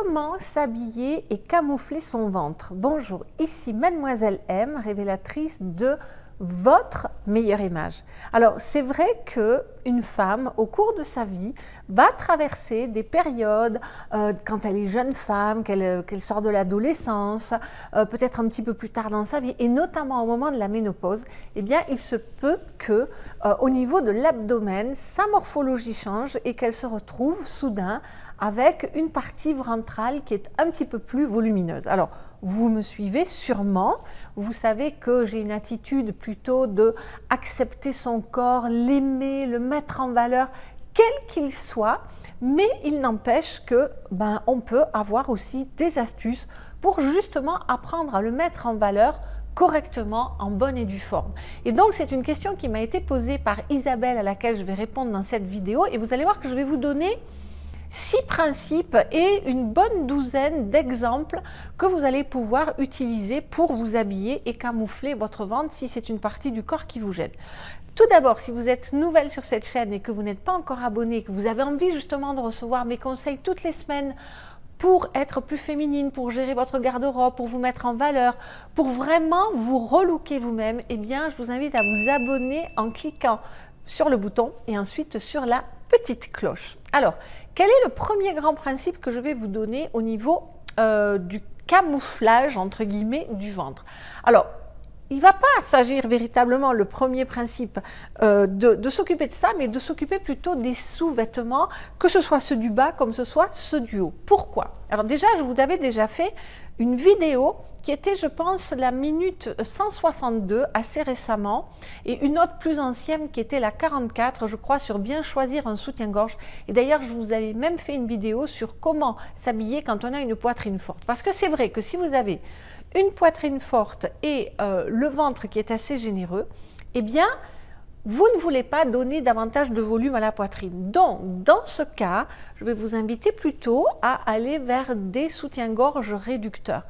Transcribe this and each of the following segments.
Comment s'habiller et camoufler son ventre? Bonjour, ici Mademoiselle M, révélatrice de votre meilleure image. Alors, c'est vrai qu'une femme, au cours de sa vie, va traverser des périodes, quand elle est jeune femme, qu'elle sort de l'adolescence, peut-être un petit peu plus tard dans sa vie, et notamment au moment de la ménopause, eh bien, il se peut que, au niveau de l'abdomen, sa morphologie change et qu'elle se retrouve soudain avec une partie ventrale qui est un petit peu plus volumineuse. Alors, vous me suivez sûrement, vous savez que j'ai une attitude plutôt de accepter son corps, l'aimer, le mettre en valeur, quel qu'il soit, mais il n'empêche que on peut avoir aussi des astuces pour justement apprendre à le mettre en valeur correctement, en bonne et due forme. Et donc c'est une question qui m'a été posée par Isabelle à laquelle je vais répondre dans cette vidéo et vous allez voir que je vais vous donner 6 principes et une bonne douzaine d'exemples que vous allez pouvoir utiliser pour vous habiller et camoufler votre ventre si c'est une partie du corps qui vous gêne. Tout d'abord, si vous êtes nouvelle sur cette chaîne et que vous n'êtes pas encore abonné, que vous avez envie justement de recevoir mes conseils toutes les semaines pour être plus féminine, pour gérer votre garde-robe, pour vous mettre en valeur, pour vraiment vous relooker vous-même, eh bien, je vous invite à vous abonner en cliquant sur le bouton et ensuite sur la petite cloche. Alors, quel est le premier grand principe que je vais vous donner au niveau du camouflage, entre guillemets, du ventre? Alors, il ne va pas s'agir véritablement, le premier principe, de s'occuper de ça, mais de s'occuper plutôt des sous-vêtements, que ce soit ceux du bas comme ce soit ceux du haut. Pourquoi? Alors déjà, je vous avais déjà fait une vidéo qui était, je pense, la minute 162, assez récemment, et une autre plus ancienne qui était la 44, je crois, sur bien choisir un soutien-gorge. Et d'ailleurs, je vous avais même fait une vidéo sur comment s'habiller quand on a une poitrine forte. Parce que c'est vrai que si vous avez une poitrine forte et le ventre qui est assez généreux, eh bien, vous ne voulez pas donner davantage de volume à la poitrine. Donc, dans ce cas, je vais vous inviter plutôt à aller vers des soutiens-gorge réducteurs.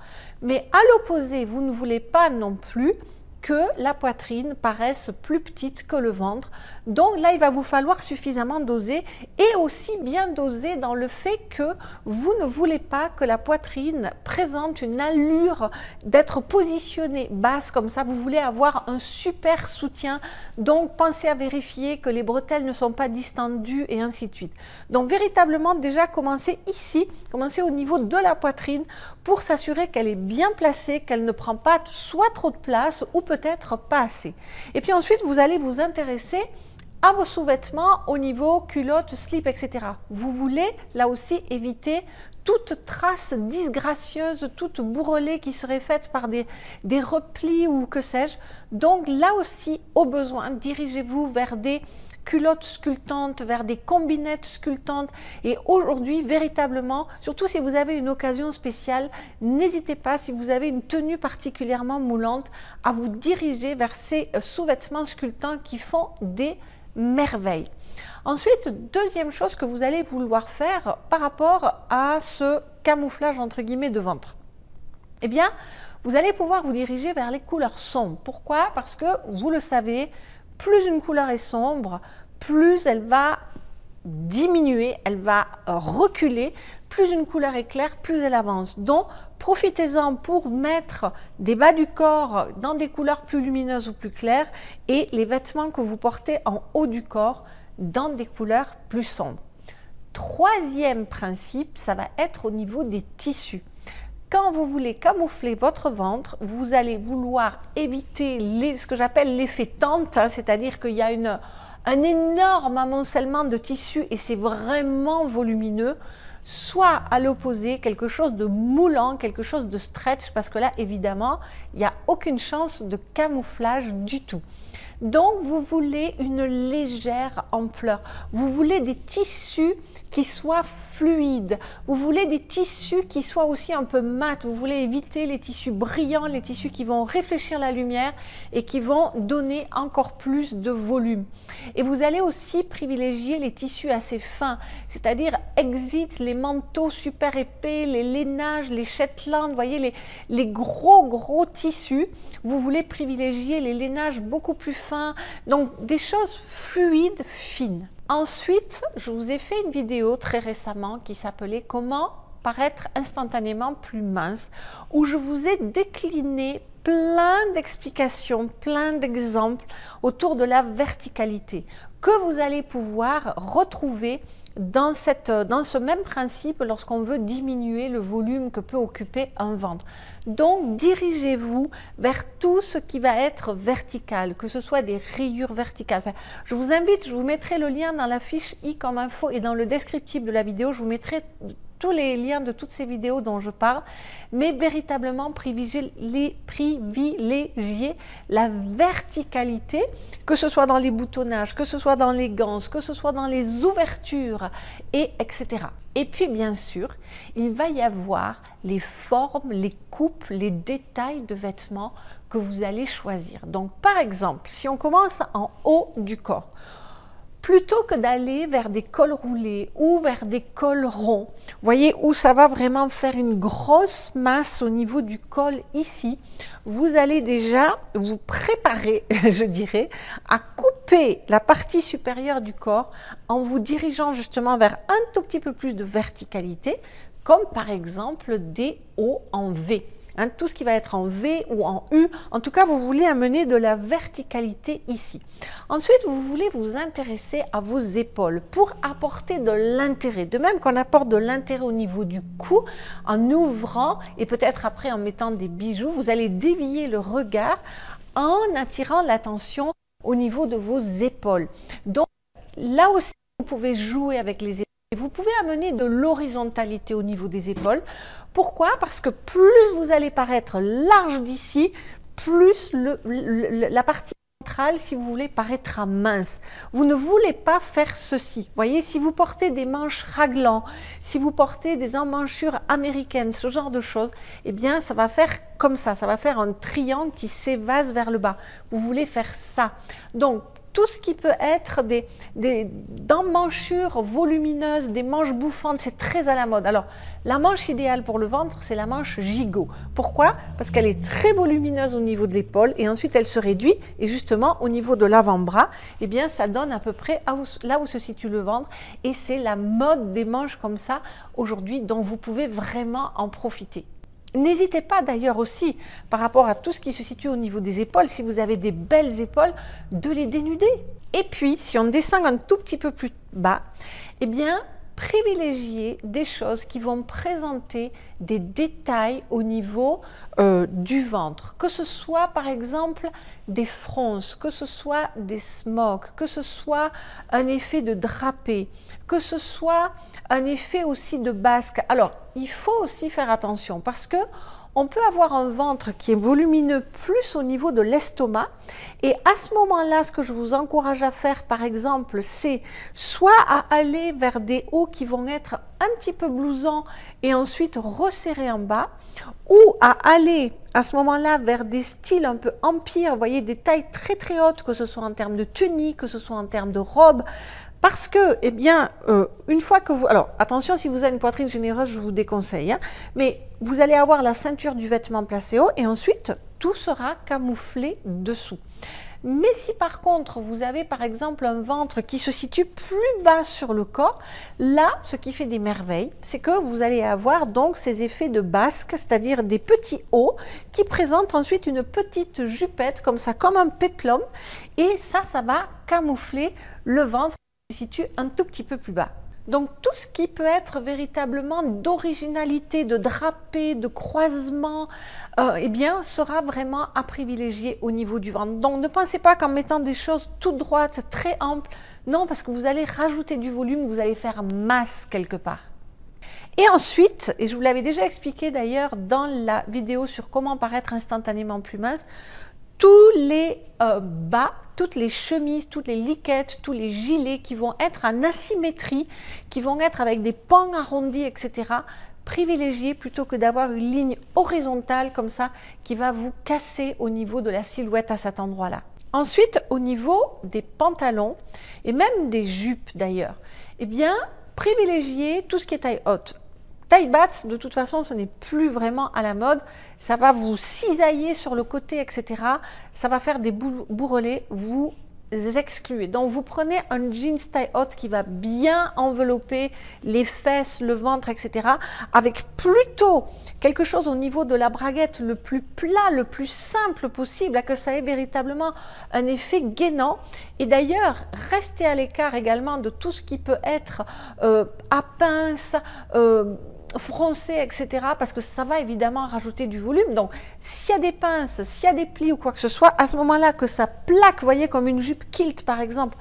Mais à l'opposé, vous ne voulez pas non plus que la poitrine paraisse plus petite que le ventre. Donc là, il va vous falloir suffisamment doser et aussi bien doser dans le fait que vous ne voulez pas que la poitrine présente une allure d'être positionnée basse comme ça. Vous voulez avoir un super soutien. Donc, pensez à vérifier que les bretelles ne sont pas distendues et ainsi de suite. Donc, véritablement, déjà, commencez ici, commencez au niveau de la poitrine pour s'assurer qu'elle est bien placée, qu'elle ne prend pas soit trop de place ou peut-être pas assez. Et puis ensuite, vous allez vous intéresser à vos sous-vêtements au niveau culotte, slip, etc. Vous voulez là aussi éviter toute trace disgracieuse, toute bourrelée qui serait faite par des replis ou que sais-je. Donc là aussi, au besoin, dirigez-vous vers des culottes sculptantes, vers des combinettes sculptantes. Et aujourd'hui, véritablement, surtout si vous avez une occasion spéciale, n'hésitez pas, si vous avez une tenue particulièrement moulante, à vous diriger vers ces sous-vêtements sculptants qui font des merveilles. Ensuite, deuxième chose que vous allez vouloir faire par rapport à ce camouflage entre guillemets de ventre, eh bien, vous allez pouvoir vous diriger vers les couleurs sombres. Pourquoi? Parce que, vous le savez, plus une couleur est sombre, plus elle va diminuer, elle va reculer. Plus une couleur est claire, plus elle avance. Donc, profitez-en pour mettre des bas du corps dans des couleurs plus lumineuses ou plus claires et les vêtements que vous portez en haut du corps dans des couleurs plus sombres. Troisième principe, ça va être au niveau des tissus. Quand vous voulez camoufler votre ventre, vous allez vouloir éviter ce que j'appelle l'effet tente, hein, c'est-à-dire qu'il y a un énorme amoncellement de tissus et c'est vraiment volumineux. Soit à l'opposé, quelque chose de moulant, quelque chose de stretch, parce que là, évidemment, il n'y a aucune chance de camouflage du tout. Donc, vous voulez une légère ampleur. Vous voulez des tissus qui soient fluides. Vous voulez des tissus qui soient aussi un peu mat. Vous voulez éviter les tissus brillants, les tissus qui vont réfléchir la lumière et qui vont donner encore plus de volume. Et vous allez aussi privilégier les tissus assez fins, c'est-à-dire exit les manteaux super épais, les lainages, les Shetland, vous voyez, les gros tissus. Vous voulez privilégier les lainages beaucoup plus fins, donc des choses fluides, fines. Ensuite, je vous ai fait une vidéo très récemment qui s'appelait « Comment paraître instantanément plus mince, où je vous ai décliné plein d'explications, plein d'exemples autour de la verticalité que vous allez pouvoir retrouver dans ce même principe lorsqu'on veut diminuer le volume que peut occuper un ventre. Donc, dirigez-vous vers tout ce qui va être vertical, que ce soit des rayures verticales. Enfin, je vous invite, je vous mettrai le lien dans la fiche i comme info et dans le descriptif de la vidéo, je vous mettrai tous les liens de toutes ces vidéos dont je parle, mais véritablement privilégier la verticalité, que ce soit dans les boutonnages, que ce soit dans les gants, que ce soit dans les ouvertures, etc. Et puis bien sûr, il va y avoir les formes, les coupes, les détails de vêtements que vous allez choisir. Donc par exemple, si on commence en haut du corps, plutôt que d'aller vers des cols roulés ou vers des cols ronds, voyez, où ça va vraiment faire une grosse masse au niveau du col ici, vous allez déjà vous préparer, je dirais, à couper la partie supérieure du corps en vous dirigeant justement vers un tout petit peu plus de verticalité, comme par exemple des hauts en V. Tout ce qui va être en V ou en U, en tout cas, vous voulez amener de la verticalité ici. Ensuite, vous voulez vous intéresser à vos épaules pour apporter de l'intérêt. De même qu'on apporte de l'intérêt au niveau du cou, en ouvrant et peut-être après en mettant des bijoux, vous allez dévier le regard en attirant l'attention au niveau de vos épaules. Donc, là aussi, vous pouvez jouer avec les épaules. Et vous pouvez amener de l'horizontalité au niveau des épaules. Pourquoi? Parce que plus vous allez paraître large d'ici, plus la partie centrale, si vous voulez, paraîtra mince. Vous ne voulez pas faire ceci. Vous voyez, si vous portez des manches raglan, si vous portez des emmanchures américaines, ce genre de choses, eh bien, ça va faire comme ça va faire un triangle qui s'évase vers le bas. Vous voulez faire ça. Donc, tout ce qui peut être des emmanchures volumineuses, des manches bouffantes, c'est très à la mode. Alors, la manche idéale pour le ventre, c'est la manche gigot. Pourquoi? Parce qu'elle est très volumineuse au niveau de l'épaule et ensuite elle se réduit et justement au niveau de l'avant-bras, eh bien ça donne à peu près là où se situe le ventre et c'est la mode des manches comme ça aujourd'hui dont vous pouvez vraiment en profiter. N'hésitez pas d'ailleurs aussi, par rapport à tout ce qui se situe au niveau des épaules, si vous avez des belles épaules, de les dénuder. Et puis, si on descend un tout petit peu plus bas, eh bien, privilégiez des choses qui vont présenter des détails au niveau du ventre. Que ce soit, par exemple, des fronces, que ce soit des smocks, que ce soit un effet de drapé, que ce soit un effet aussi de basque. Alors, il faut aussi faire attention parce que on peut avoir un ventre qui est volumineux plus au niveau de l'estomac et à ce moment-là, ce que je vous encourage à faire par exemple, c'est soit à aller vers des hauts qui vont être un petit peu blousants et ensuite resserrer en bas ou à aller à ce moment-là vers des styles un peu empire, vous voyez, des tailles très très hautes, que ce soit en termes de tunique, que ce soit en termes de robe. Parce que, eh bien, une fois que vous... Alors, attention, si vous avez une poitrine généreuse, je vous déconseille. Mais vous allez avoir la ceinture du vêtement placée haut et ensuite, tout sera camouflé dessous. Mais si par contre, vous avez par exemple un ventre qui se situe plus bas sur le corps, là, ce qui fait des merveilles, c'est que vous allez avoir donc ces effets de basque, c'est-à-dire des petits hauts qui présentent ensuite une petite jupette comme ça, comme un péplum. Et ça va camoufler le ventre se situe un tout petit peu plus bas. Donc tout ce qui peut être véritablement d'originalité, de drapé, de croisement, eh bien, sera vraiment à privilégier au niveau du ventre. Donc ne pensez pas qu'en mettant des choses toutes droites, très amples, non, parce que vous allez rajouter du volume, vous allez faire masse quelque part. Et ensuite, et je vous l'avais déjà expliqué d'ailleurs dans la vidéo sur comment paraître instantanément plus mince, tous les bas, toutes les chemises, toutes les liquettes, tous les gilets qui vont être en asymétrie, qui vont être avec des pans arrondis, etc., privilégiez plutôt que d'avoir une ligne horizontale comme ça qui va vous casser au niveau de la silhouette à cet endroit-là. Ensuite, au niveau des pantalons et même des jupes d'ailleurs, eh bien, privilégiez tout ce qui est taille haute. Taille basse, de toute façon, ce n'est plus vraiment à la mode. Ça va vous cisailler sur le côté, etc. Ça va faire des bourrelets. Vous excluez. Donc vous prenez un jeans taille haute qui va bien envelopper les fesses, le ventre, etc. avec plutôt quelque chose au niveau de la braguette le plus plat, le plus simple possible, à que ça ait véritablement un effet gainant. Et d'ailleurs, restez à l'écart également de tout ce qui peut être à pince, froncé, etc. parce que ça va évidemment rajouter du volume. Donc, s'il y a des pinces, s'il y a des plis ou quoi que ce soit, à ce moment-là, que ça plaque, vous voyez, comme une jupe kilt par exemple,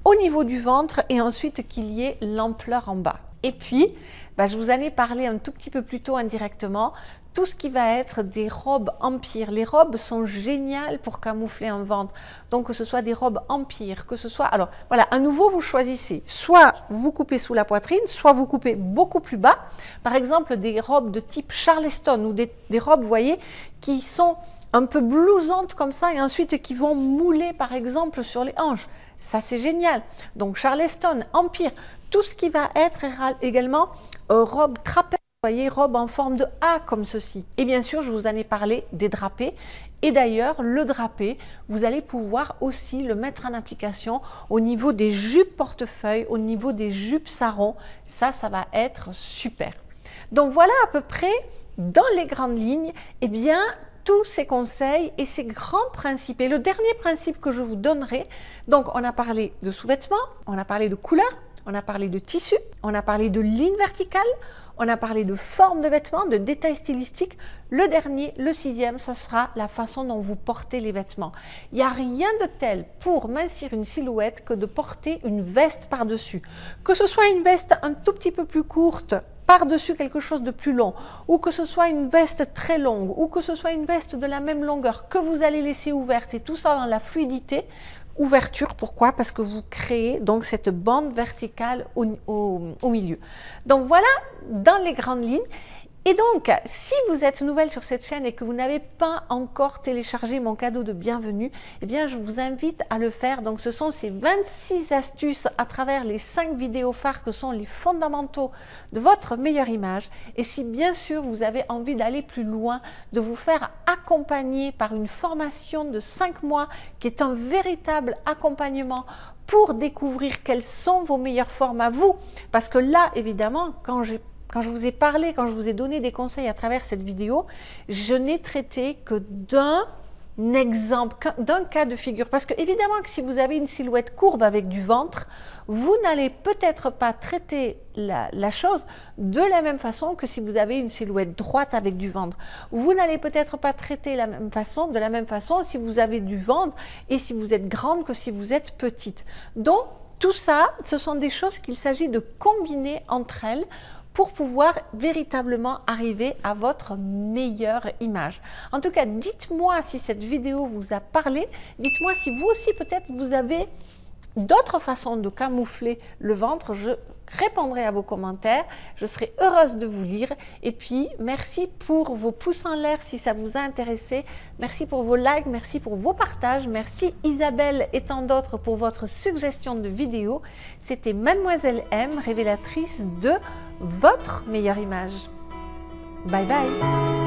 au niveau du ventre et ensuite qu'il y ait l'ampleur en bas. Et puis, je vous en ai parlé un tout petit peu plus tôt indirectement, tout ce qui va être des robes empire. Les robes sont géniales pour camoufler un ventre. Donc, que ce soit des robes empire, que ce soit... Alors, voilà, à nouveau, vous choisissez. Soit vous coupez sous la poitrine, soit vous coupez beaucoup plus bas. Par exemple, des robes de type Charleston ou des robes, vous voyez, qui sont un peu blousantes comme ça et ensuite qui vont mouler, par exemple, sur les hanches. Ça, c'est génial. Donc, Charleston, empire, tout ce qui va être également robe trapèze. Vous voyez, robe en forme de A comme ceci. Et bien sûr, je vous en ai parlé des drapés. Et d'ailleurs, le drapé, vous allez pouvoir aussi le mettre en application au niveau des jupes portefeuille, au niveau des jupes sarrons. Ça va être super. Donc voilà à peu près, dans les grandes lignes, eh bien, tous ces conseils et ces grands principes. Et le dernier principe que je vous donnerai, donc on a parlé de sous-vêtements, on a parlé de couleur, on a parlé de tissu, on a parlé de ligne verticale, on a parlé de forme de vêtements, de détails stylistiques. Le dernier, le sixième, ça sera la façon dont vous portez les vêtements. Il n'y a rien de tel pour mincir une silhouette que de porter une veste par-dessus. Que ce soit une veste un tout petit peu plus courte, par-dessus quelque chose de plus long, ou que ce soit une veste très longue, ou que ce soit une veste de la même longueur que vous allez laisser ouverte, et tout ça dans la fluidité. Ouverture, pourquoi? Parce que vous créez donc cette bande verticale au milieu. Donc voilà dans les grandes lignes. Et donc, si vous êtes nouvelle sur cette chaîne et que vous n'avez pas encore téléchargé mon cadeau de bienvenue, eh bien, je vous invite à le faire. Donc, ce sont ces 26 astuces à travers les 5 vidéos phares que sont les fondamentaux de votre meilleure image. Et si, bien sûr, vous avez envie d'aller plus loin, de vous faire accompagner par une formation de 5 mois qui est un véritable accompagnement pour découvrir quels sont vos meilleures formes à vous. Parce que là, évidemment, quand je vous ai parlé, quand je vous ai donné des conseils à travers cette vidéo, je n'ai traité que d'un exemple, d'un cas de figure. Parce que évidemment que si vous avez une silhouette courbe avec du ventre, vous n'allez peut-être pas traiter la chose de la même façon que si vous avez une silhouette droite avec du ventre. Vous n'allez peut-être pas traiter de la même façon si vous avez du ventre et si vous êtes grande que si vous êtes petite. Donc, tout ça, ce sont des choses qu'il s'agit de combiner entre elles pour pouvoir véritablement arriver à votre meilleure image. En tout cas, dites-moi si cette vidéo vous a parlé, dites-moi si vous aussi peut-être vous avez d'autres façons de camoufler le ventre. Je répondrai à vos commentaires, je serai heureuse de vous lire et puis merci pour vos pouces en l'air si ça vous a intéressé, merci pour vos likes, merci pour vos partages, merci Isabelle et tant d'autres pour votre suggestion de vidéo. C'était Mademoiselle M, révélatrice de votre meilleure image. Bye bye.